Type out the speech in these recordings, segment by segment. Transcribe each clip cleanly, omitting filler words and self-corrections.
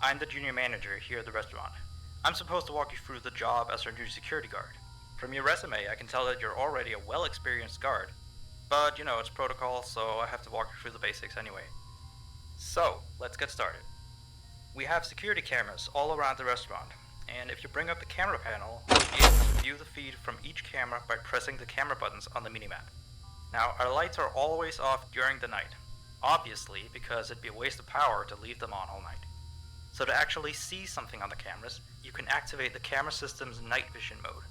I'm the junior manager here at the restaurant. I'm supposed to walk you through the job as our new security guard. From your resume, I can tell that you're already a well-experienced guard. But, it's protocol, so I have to walk you through the basics anyway. So, let's get started. We have security cameras all around the restaurant, and if you bring up the camera panel, you'll be able to view the feed from each camera by pressing the camera buttons on the minimap. Now, our lights are always off during the night, obviously because it'd be a waste of power to leave them on all night. So to actually see something on the cameras, you can activate the camera system's night vision mode.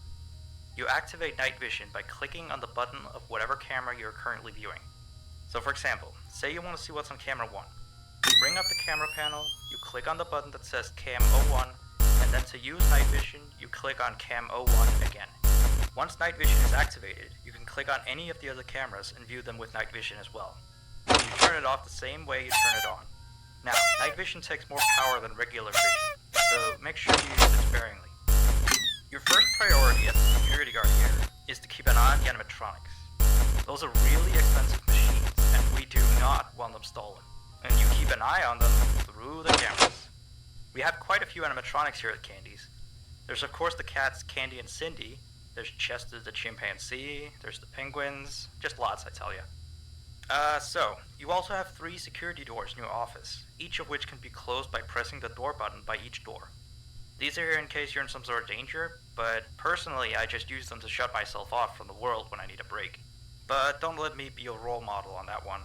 You activate night vision by clicking on the button of whatever camera you're currently viewing. So for example, say you want to see what's on camera 1. You bring up the camera panel, you click on the button that says Cam 01, and then to use night vision, you click on Cam 01 again. Once night vision is activated, you can click on any of the other cameras and view them with night vision as well. You turn it off the same way you turn it on. Now, night vision takes more power than regular vision, so make sure you use it sparingly. Your first priority as a security guard here is to keep an eye on the animatronics. Those are really expensive machines, and we do not want them stolen. And you keep an eye on them through the cameras. We have quite a few animatronics here at Candy's. There's of course the cats Candy and Cindy, there's Chester the chimpanzee, there's the penguins, just lots I tell ya. So, you also have 3 security doors in your office, each of which can be closed by pressing the door button by each door. These are here in case you're in some sort of danger, but personally I just use them to shut myself off from the world when I need a break. But don't let me be your role model on that one.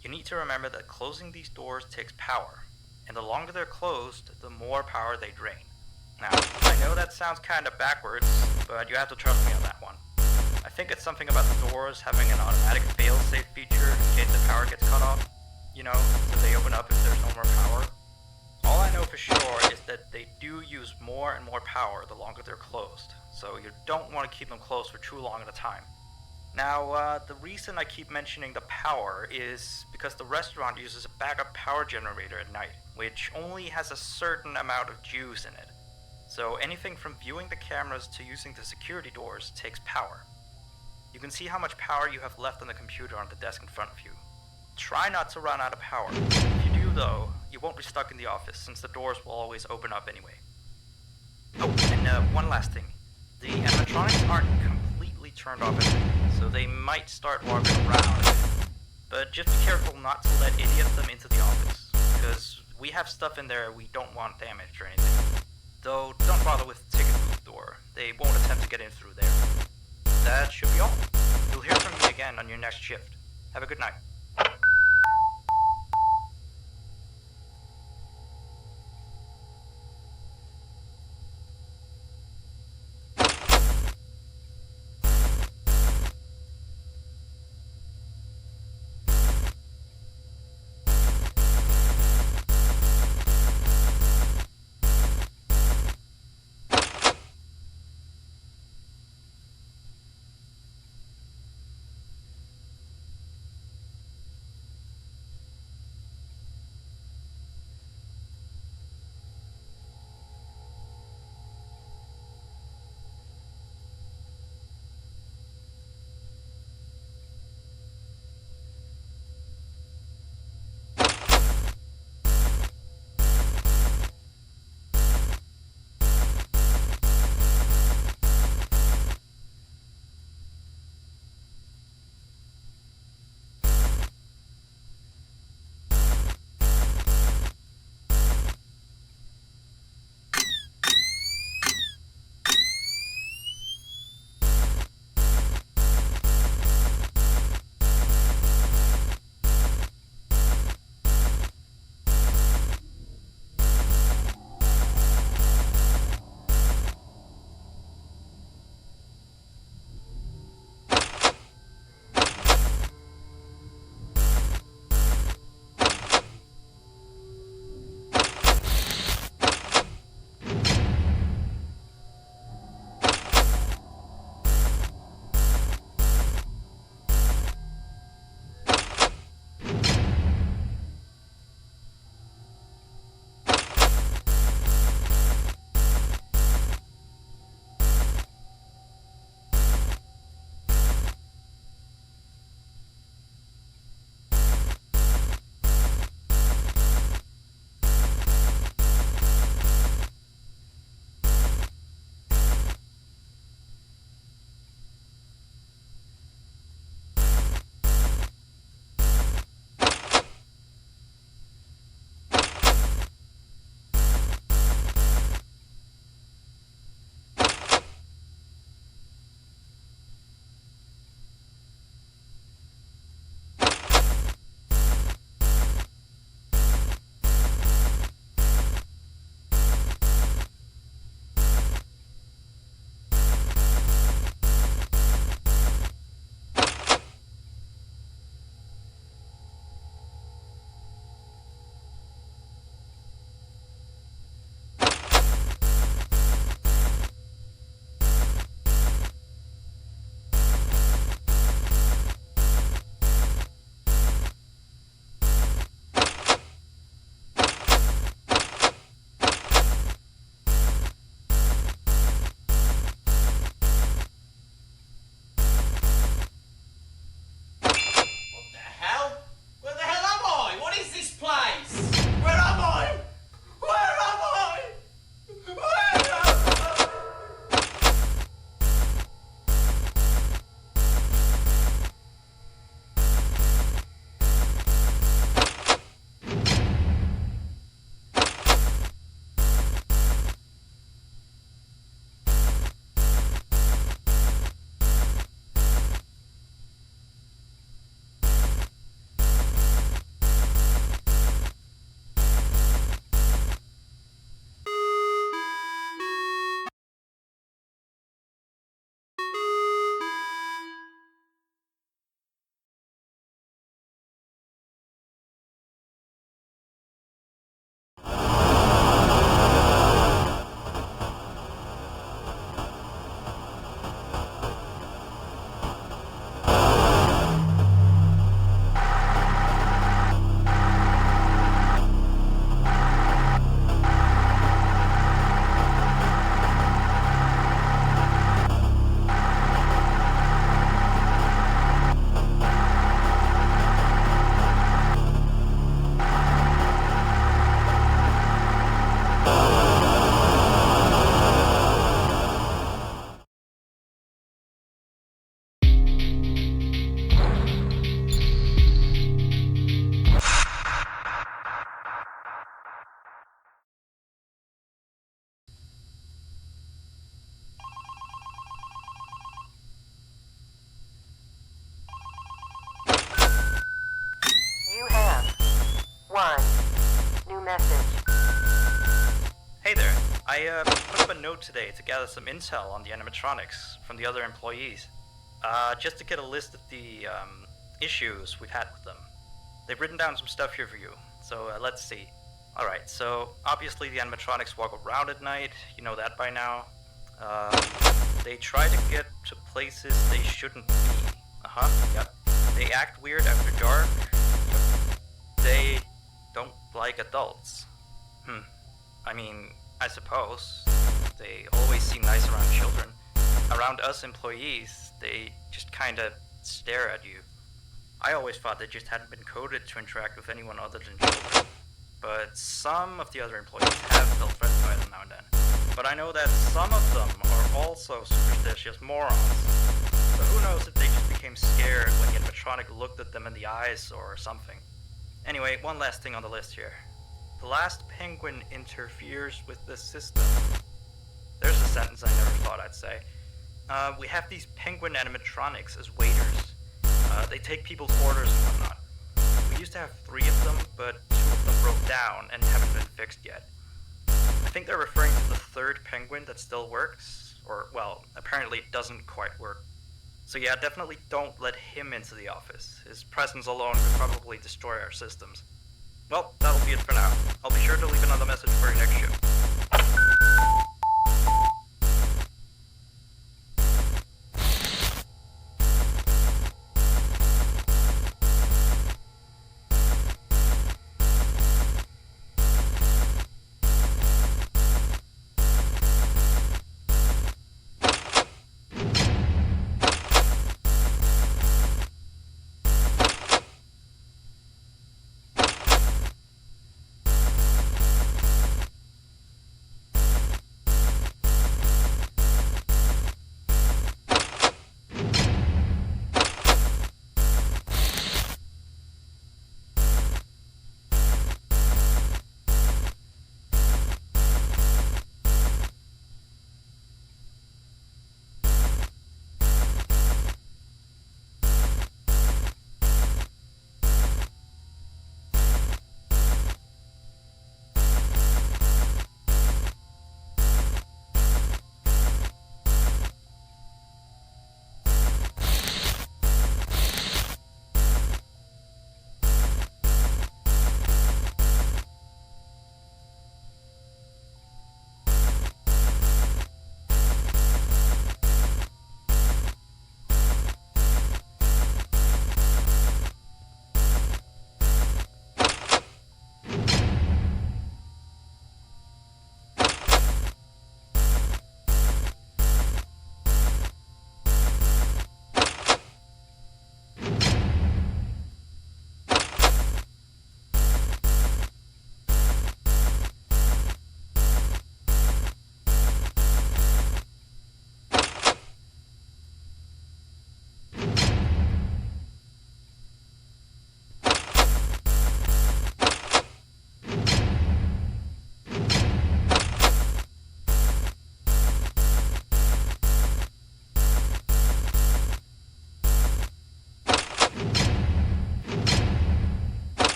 You need to remember that closing these doors takes power, and the longer they're closed, the more power they drain. Now, I know that sounds kinda backwards, but you have to trust me on that one. I think it's something about the doors having an automatic fail-safe feature in case the power gets cut off. So they open up if there's no more power. All I know for sure is that they do use more and more power the longer they're closed, so you don't want to keep them closed for too long at a time. Now, the reason I keep mentioning the power is because the restaurant uses a backup power generator at night, which only has a certain amount of juice in it. So anything from viewing the cameras to using the security doors takes power. You can see how much power you have left on the computer on the desk in front of you. Try not to run out of power. If you do though, you won't be stuck in the office since the doors will always open up anyway. Oh, and one last thing. The animatronics aren't completely turned off at night, so they might start walking around. But just be careful not to let any of them into the office, because we have stuff in there we don't want damaged or anything. Though don't bother with the ticket booth door, they won't attempt to get in through there. That should be all. You'll hear from me again on your next shift. Have a good night. I put up a note today to gather some intel on the animatronics from the other employees. Just to get a list of the issues we've had with them. They've written down some stuff here for you, so let's see. Alright, so obviously the animatronics walk around at night, you know that by now. They try to get to places they shouldn't be. Yep. They act weird after dark. Yep. They don't like adults. I mean, I suppose. They always seem nice around children. Around us employees, they just kinda stare at you. I always thought they just hadn't been coded to interact with anyone other than children. But some of the other employees have felt threatened by them now and then. But I know that some of them are also superstitious morons. So who knows if they just became scared when the animatronic looked at them in the eyes or something. Anyway, one last thing on the list here. The last penguin interferes with the system. There's a sentence I never thought I'd say. We have these penguin animatronics as waiters. They take people's orders and whatnot. We used to have 3 of them, but 2 of them broke down and haven't been fixed yet. I think they're referring to the 3rd penguin that still works, or, well, apparently it doesn't quite work. So yeah, definitely don't let him into the office. His presence alone could probably destroy our systems. Well, that'll be it for now. I'll be sure to leave another message for your next shift.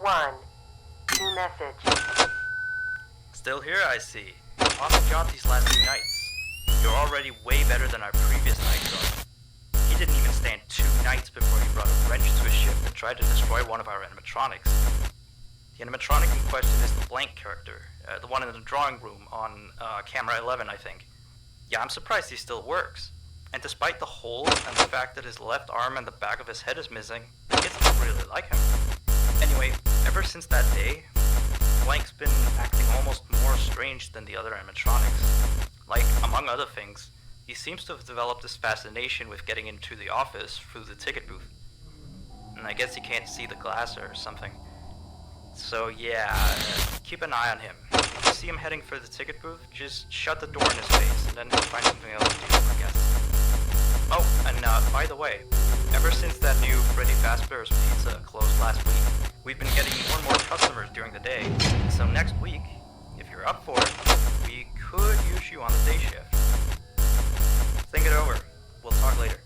1. New message. Still here, I see. On the job these last 2 nights. You're already way better than our previous night guard. He didn't even stand 2 nights before he brought a wrench to his shift and tried to destroy one of our animatronics. The animatronic in question is the blank character, the one in the drawing room on camera 11, I think. Yeah, I'm surprised he still works. And despite the holes and the fact that his left arm and the back of his head is missing, the kids don't really like him. Anyway, ever since that day, Blank's been acting almost more strange than the other animatronics. Like, among other things, he seems to have developed this fascination with getting into the office through the ticket booth. And I guess he can't see the glass or something. So yeah, keep an eye on him. If you see him heading for the ticket booth, just shut the door in his face, and then he'll find something else to do, I guess. Oh, and by the way, ever since that new Freddy Fazbear's Pizza closed last week, we've been getting more and more customers during the day. So next week, if you're up for it, we could use you on the day shift. Think it over. We'll talk later.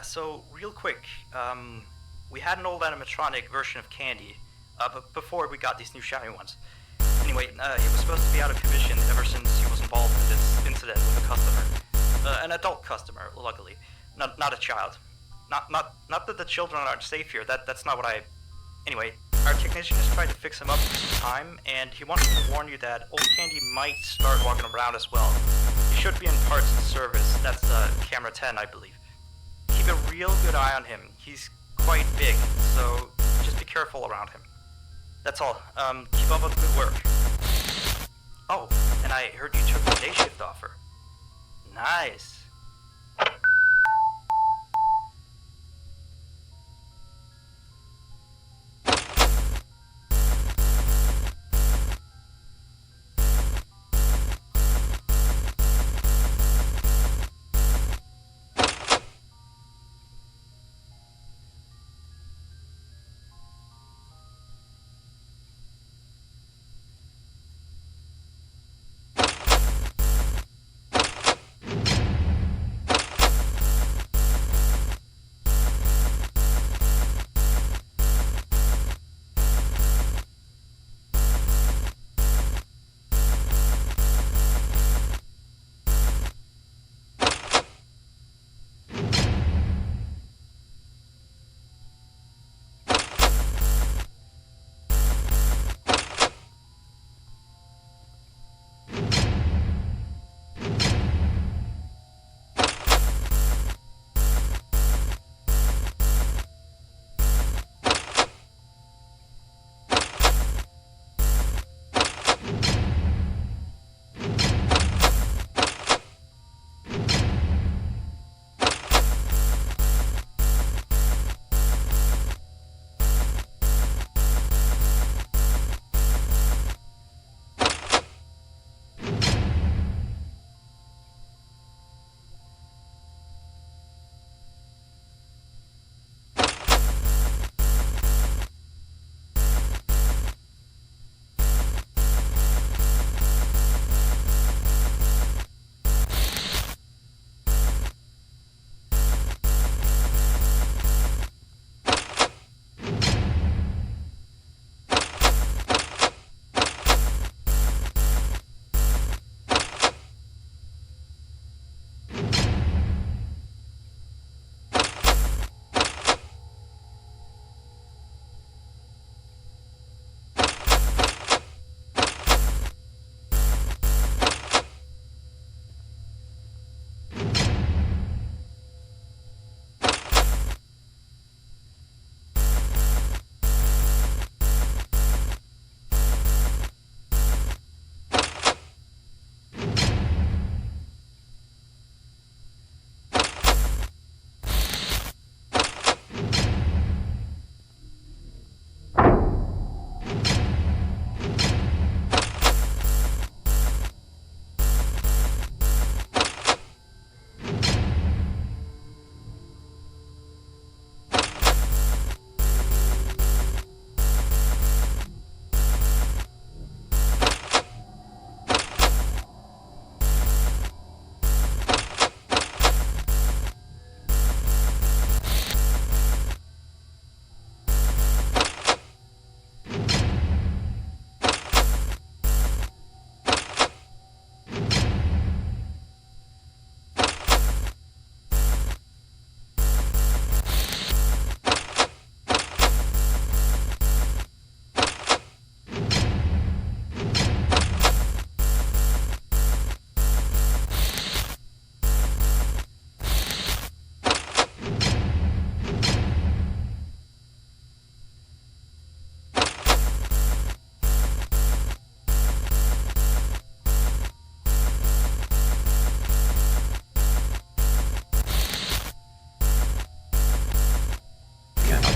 So real quick, we had an old animatronic version of Candy, but before we got these new shiny ones. Anyway, he was supposed to be out of commission ever since he was involved in this incident with a customer. An adult customer, luckily. Not a child. Not that the children aren't safe here, that's not what I... Anyway, our technician has tried to fix him up for some time, and he wanted to warn you that old Candy might start walking around as well. He should be in parts and service, that's camera 10, I believe. Keep a real good eye on him. He's quite big, so just be careful around him. That's all. Keep up with the good work. Oh, and I heard you took the day shift offer. Nice.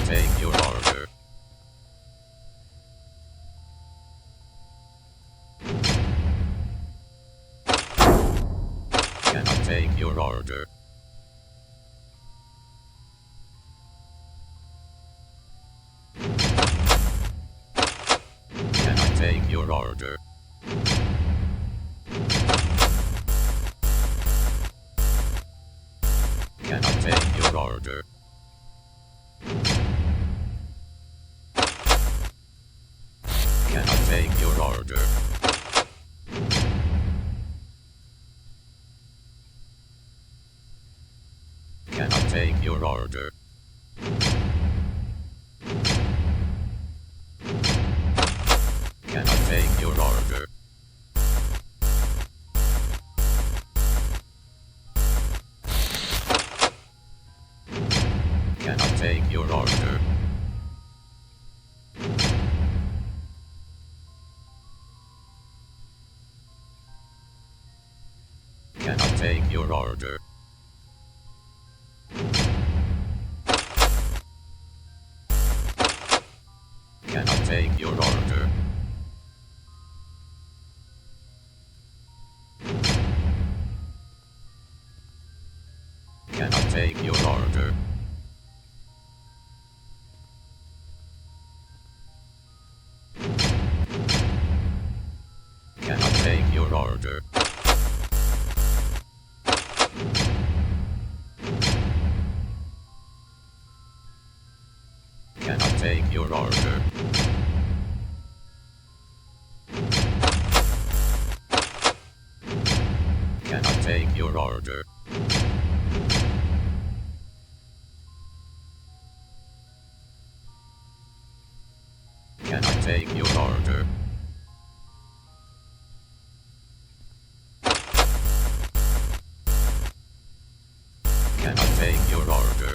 take your order. Can I take your order? Can I take your order? Can I take your order. Cannot take your order. Cannot take your order. Cannot take your order. Cannot take your order. Cannot take your order. Cannot take your order. Cannot take your order. Cannot take your order. Cannot take your order. Cannot take your order. Cannot take your order. Cannot take your order.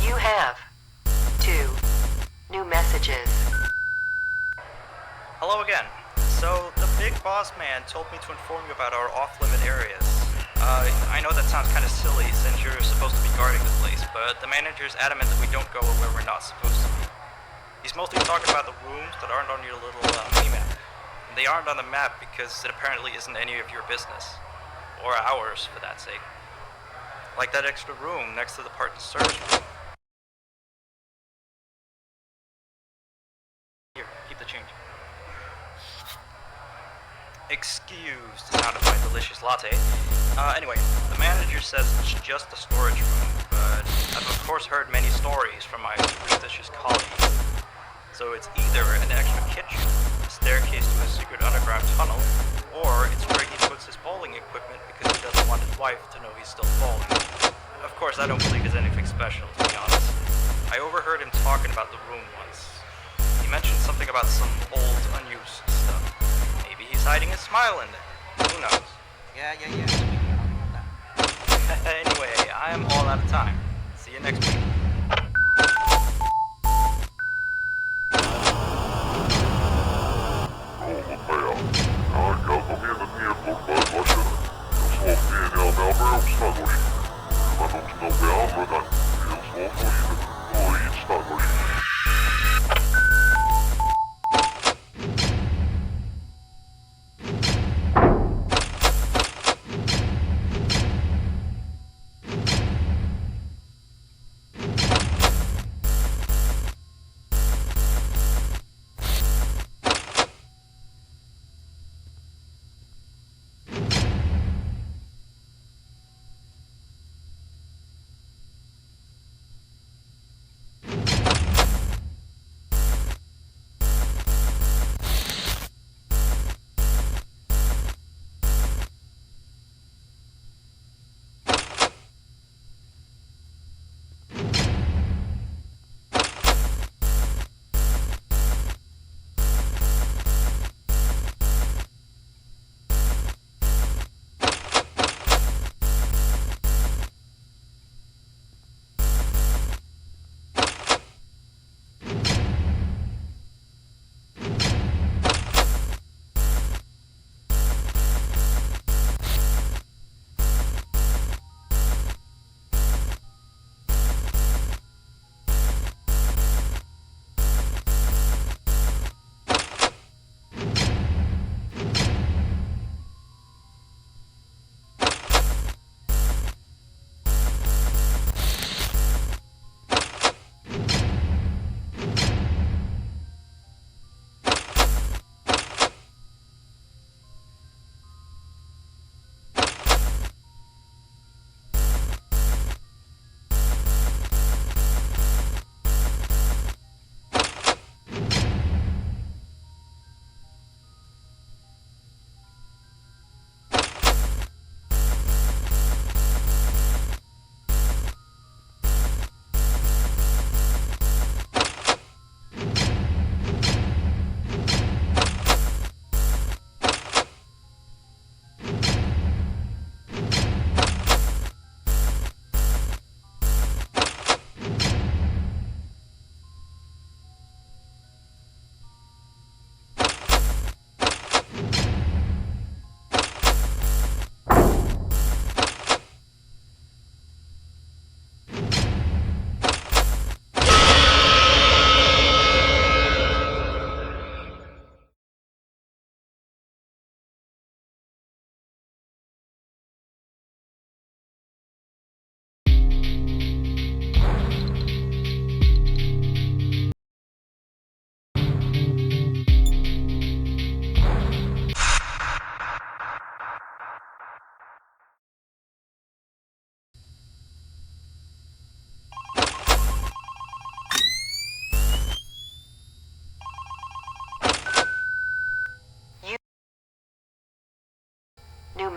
You have 2 new messages. Hello again. So, the big boss man told me to inform you about our off-limit areas. I know that sounds kind of silly since you're supposed to be guarding the place, but the manager's adamant that we don't go where we're not supposed to be. He's mostly talking about the rooms that aren't on your little mini-map. And they aren't on the map because it apparently isn't any of your business. Or ours, for that sake. Like that extra room next to the part and service room. Here, keep the change. Excuse the sound of my delicious latte. Anyway, the manager says it's just a storage room, but I've of course heard many stories from my superstitious colleagues. So it's either an extra kitchen, a staircase to a secret underground tunnel, or it's where he puts his bowling equipment because he doesn't want his wife to know he's still bowling. Of course, I don't believe it's anything special, to be honest. I overheard him talking about the room once. He mentioned something about some old, unused stuff. Maybe he's hiding a smile in there. Who knows? Yeah. Anyway, I am all out of time. See you next week.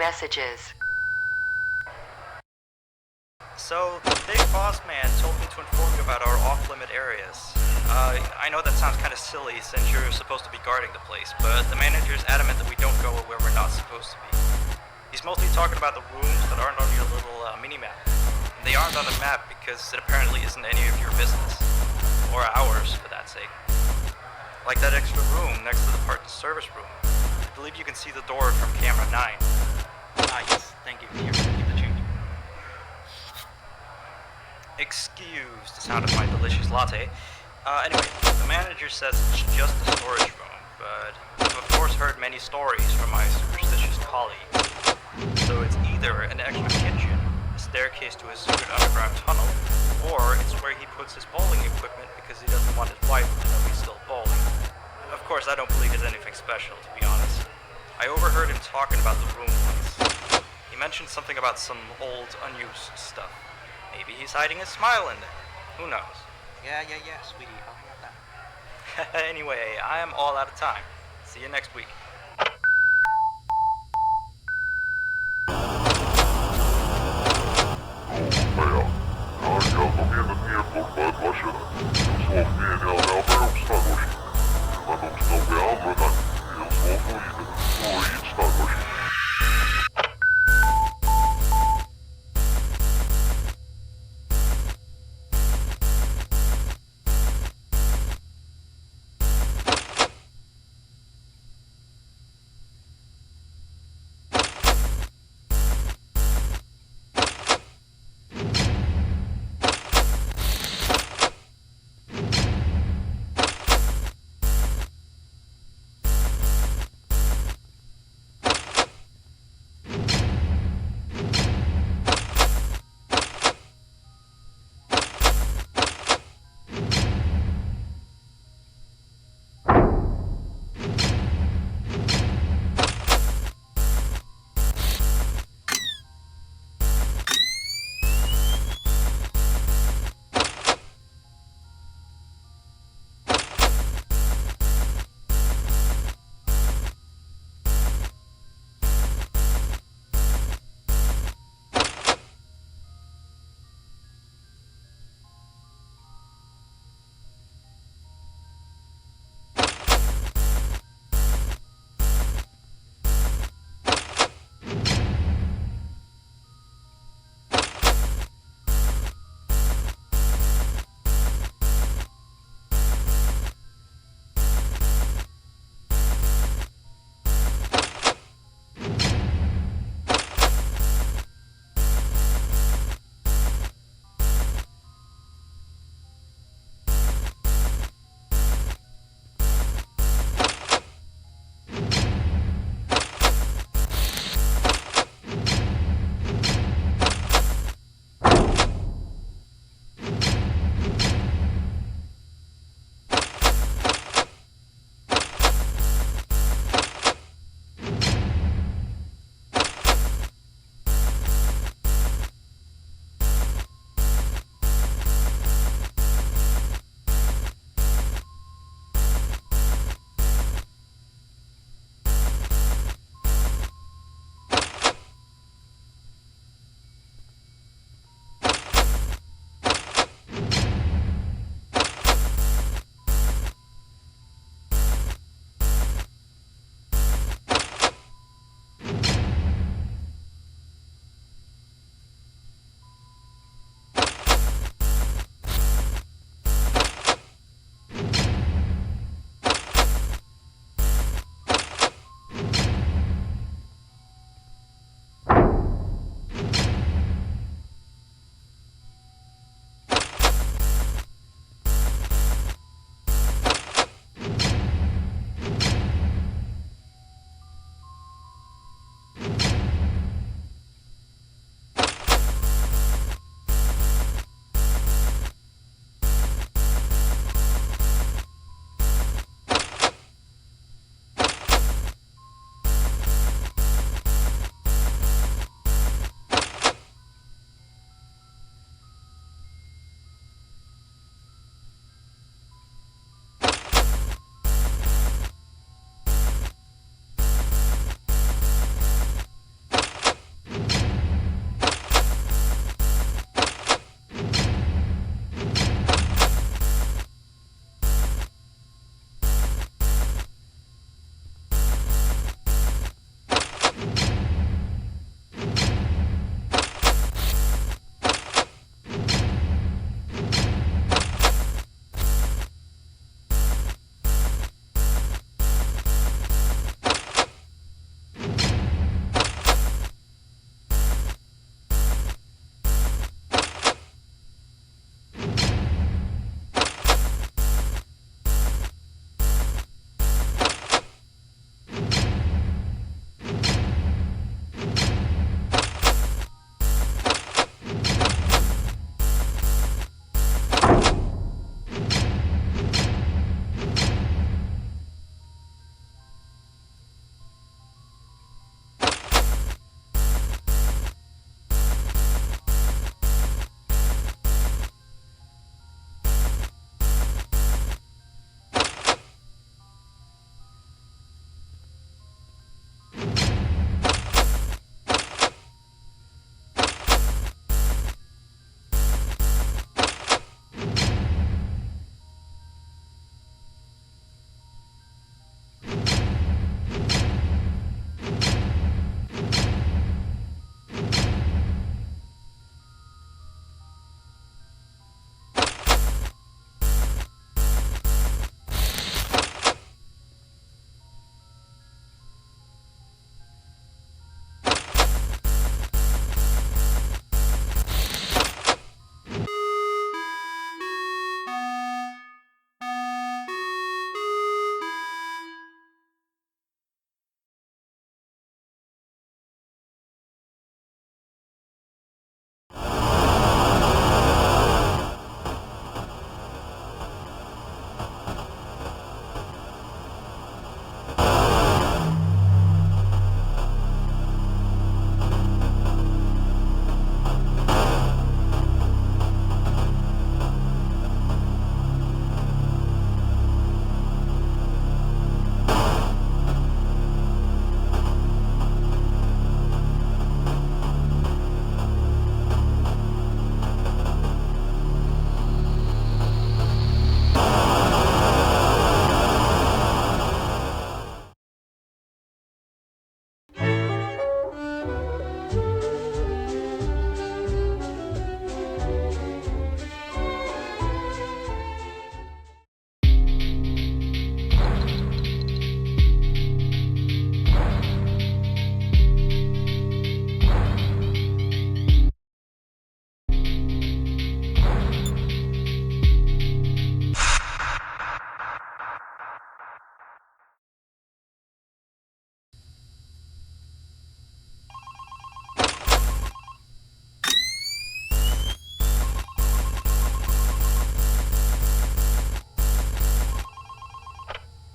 messages. So, the big boss man told me to inform you about our off-limit areas. I know that sounds kind of silly since you're supposed to be guarding the place, but the manager is adamant that we don't go where we're not supposed to be. He's mostly talking about the rooms that aren't on your little mini-map. And they aren't on the map because it apparently isn't any of your business. Or ours, for that sake. Like that extra room next to the parts and service room. I believe you can see the door from camera 9. Ah, yes, thank you. Here, keep the change. Excuse the sound of my delicious latte. Anyway, the manager says it's just a storage room, but I've of course heard many stories from my superstitious colleagues. So it's either an extra kitchen, a staircase to his secret underground tunnel, or it's where he puts his bowling equipment because he doesn't want his wife to know he's still bowling. Of course, I don't believe it's anything special, to be honest. I overheard him talking about the room once. He mentioned something about some old, unused stuff. Maybe he's hiding a smile in there. Who knows? Yeah, sweetie. I'll have that. Anyway, I am all out of time. See you next week.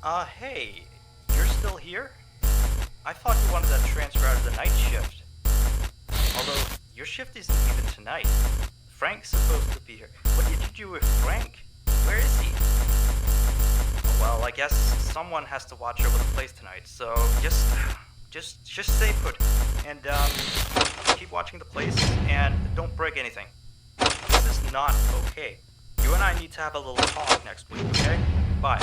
Hey, you're still here? I thought you wanted that transfer out of the night shift. Although, your shift isn't even tonight. Frank's supposed to be here. What did you do with Frank? Where is he? Oh, well, I guess someone has to watch over the place tonight, so just stay put. And, keep watching the place, and don't break anything. This is not okay. You and I need to have a little talk next week, okay? Bye.